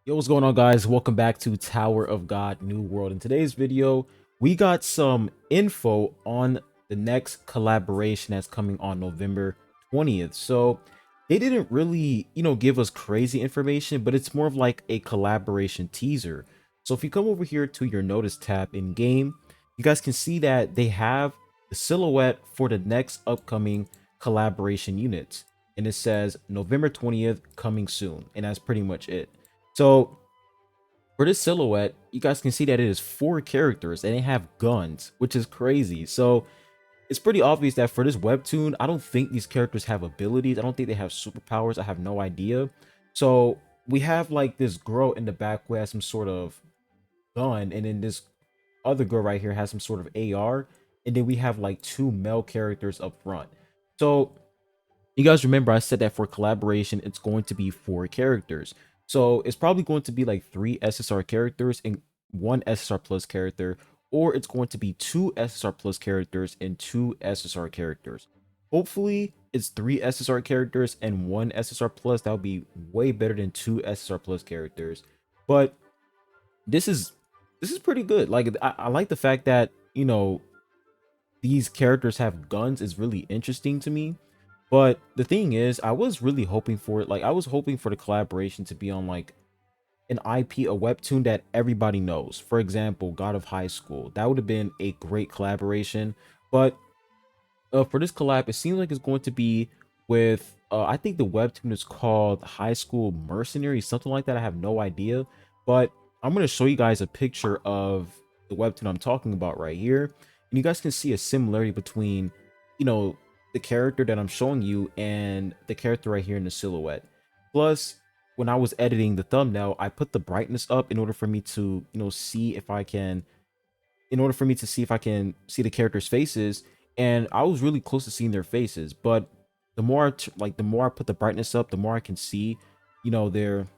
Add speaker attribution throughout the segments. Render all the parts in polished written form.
Speaker 1: Yo, what's going on, guys? Welcome back to Tower of God New World. In today's video, we got some info on the next collaboration that's coming on November 20th. So they didn't really, give us crazy information, but it's more of like a collaboration teaser. So if you come over here to your notice tab in game, you guys can see that they have the silhouette for the next upcoming collaboration units. And it says November 20th coming soon. And that's pretty much it. So for this silhouette, you guys can see that it is 4 characters and they have guns, which is crazy. So it's pretty obvious that for this webtoon, I don't think these characters have abilities. I don't think they have superpowers. I have no idea. So we have like this girl in the back who has some sort of gun, and then this other girl right here has some sort of AR, and then we have like 2 male characters up front. So you guys remember I said that for collaboration, it's going to be 4 characters. So it's probably going to be like 3 SSR characters and 1 SSR plus character, or it's going to be 2 SSR plus characters and 2 SSR characters. Hopefully, it's 3 SSR characters and 1 SSR plus. That would be way better than 2 SSR plus characters. But this is this is pretty good. Like I like the fact that these characters have guns is really interesting to me. But the thing is, I was really hoping for it. Like, I was hoping for the collaboration to be on like an IP, a webtoon that everybody knows. For example, God of High School. That would have been a great collaboration. But for this collab, it seems like it's going to be with I think the webtoon is called High School Mercenary, something like that. I have no idea. But I'm gonna show you guys a picture of the webtoon I'm talking about right here. And you guys can see a similarity between, you know, the character that I'm showing you and the character right here in the silhouette. Plus, when I was editing the thumbnail, I put the brightness up in order for me to, see if I can in order for me to see if I can see the characters' faces, and I was really close to seeing their faces. But the more the more I put the brightness up, the more I can see, their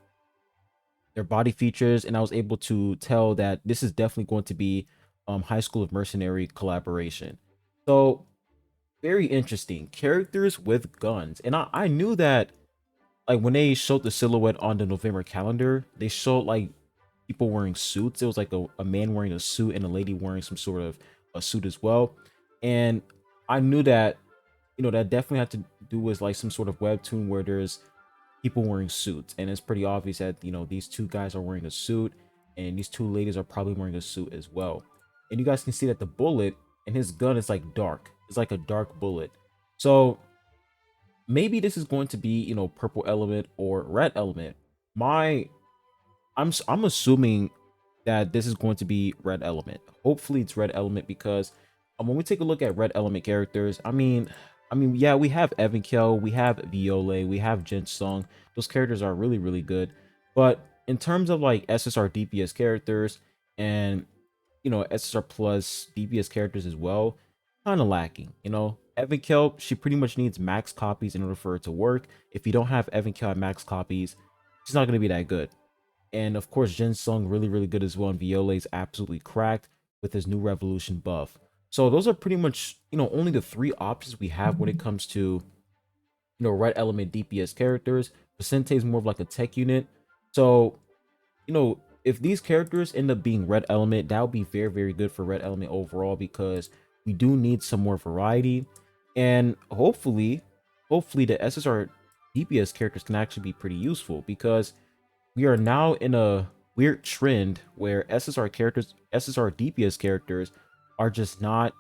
Speaker 1: body features, and I was able to tell that this is definitely going to be High School of Mercenary collaboration. So very interesting characters with guns, and I knew that like when they showed the silhouette on the November calendar, they showed like people wearing suits. It was like a man wearing a suit and a lady wearing some sort of a suit as well. And I knew that, that definitely had to do with like some sort of webtoon where there's people wearing suits. And it's pretty obvious that, these 2 guys are wearing a suit and these 2 ladies are probably wearing a suit as well. And you guys can see that the bullet and his gun is like dark. It's like a dark bullet. So maybe this is going to be, purple element or red element. My I'm assuming that this is going to be red element. Hopefully it's red element because when we take a look at red element characters, I mean, yeah, we have Evankel, we have Viola, we have Jin Sung. Those characters are really, really good. But in terms of like SSR DPS characters and SSR plus DPS characters as well, kind of lacking. Evankel, she pretty much needs max copies in order for it to work. If you don't have Evankel at max copies, she's not going to be that good. And of course, Jin Sung really, really good as well. And Viola is absolutely cracked with his new revolution buff. So those are pretty much, only the 3 options we have when it comes to, red element DPS characters. Vicente is more of like a tech unit. So, if these characters end up being red element, that would be very, very good for red element overall because we do need some more variety. And hopefully the SSR DPS characters can actually be pretty useful because we are now in a weird trend where SSR DPS characters are just not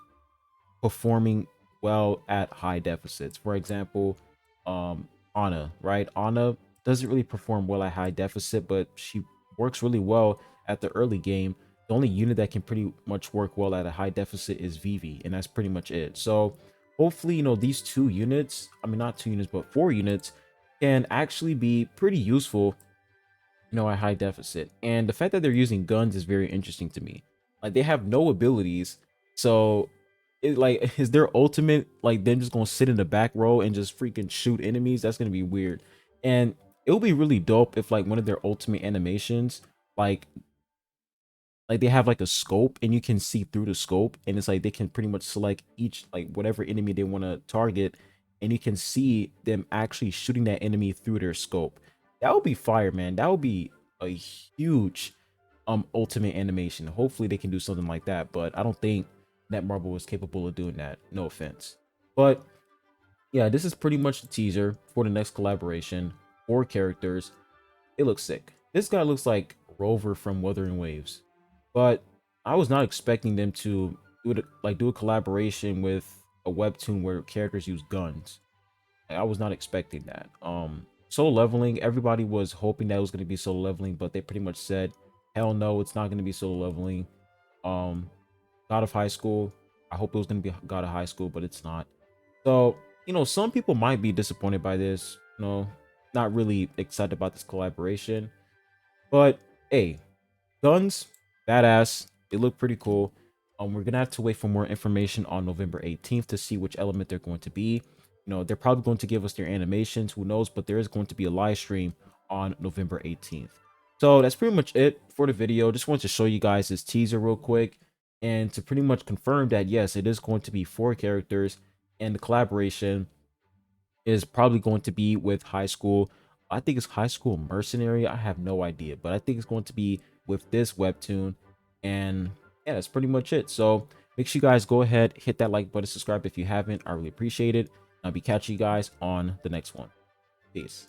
Speaker 1: performing well at high deficits. For example, Ana, right? Ana doesn't really perform well at high deficit, but she works really well at the early game. The only unit that can pretty much work well at a high deficit is Vivi, and that's pretty much it. So hopefully, these 2 units, I mean not 2 units, but 4 units can actually be pretty useful at high deficit. And the fact that they're using guns is very interesting to me. Like they have no abilities, so is their ultimate like them just gonna sit in the back row and just freaking shoot enemies? That's gonna be weird. And it would be really dope if like one of their ultimate animations, like they have like a scope and you can see through the scope, and it's like they can pretty much select each like whatever enemy they want to target, and you can see them actually shooting that enemy through their scope. That would be fire, man. That would be a huge ultimate animation. Hopefully they can do something like that, but I don't think that Marvel is capable of doing that. No offense. But yeah, this is pretty much the teaser for the next collaboration. 4 characters. It looks sick. This guy looks like Rover from Wuthering Waves. But I was not expecting them to do a collaboration with a webtoon where characters use guns. I was not expecting that. Solo leveling, everybody was hoping that it was going to be solo leveling, but they pretty much said, hell no, it's not going to be solo leveling. Um, God of High School, I hope it was going to be God of High School, but it's not. So, some people might be disappointed by this, not really excited about this collaboration. But hey, guns, badass. They look pretty cool. We're gonna have to wait for more information on November 18th to see which element they're going to be. They're probably going to give us their animations, who knows, but there is going to be a live stream on November 18th. So that's pretty much it for the video. Just wanted to show you guys this teaser real quick and to pretty much confirm that yes, it is going to be 4 characters and the collaboration is probably going to be with high school. I think it's High School Mercenary. I have no idea, but I think it's going to be with this webtoon. And yeah, that's pretty much it. So make sure you guys go ahead, hit that like button, subscribe if you haven't. I really appreciate it. I'll be catching you guys on the next one. Peace.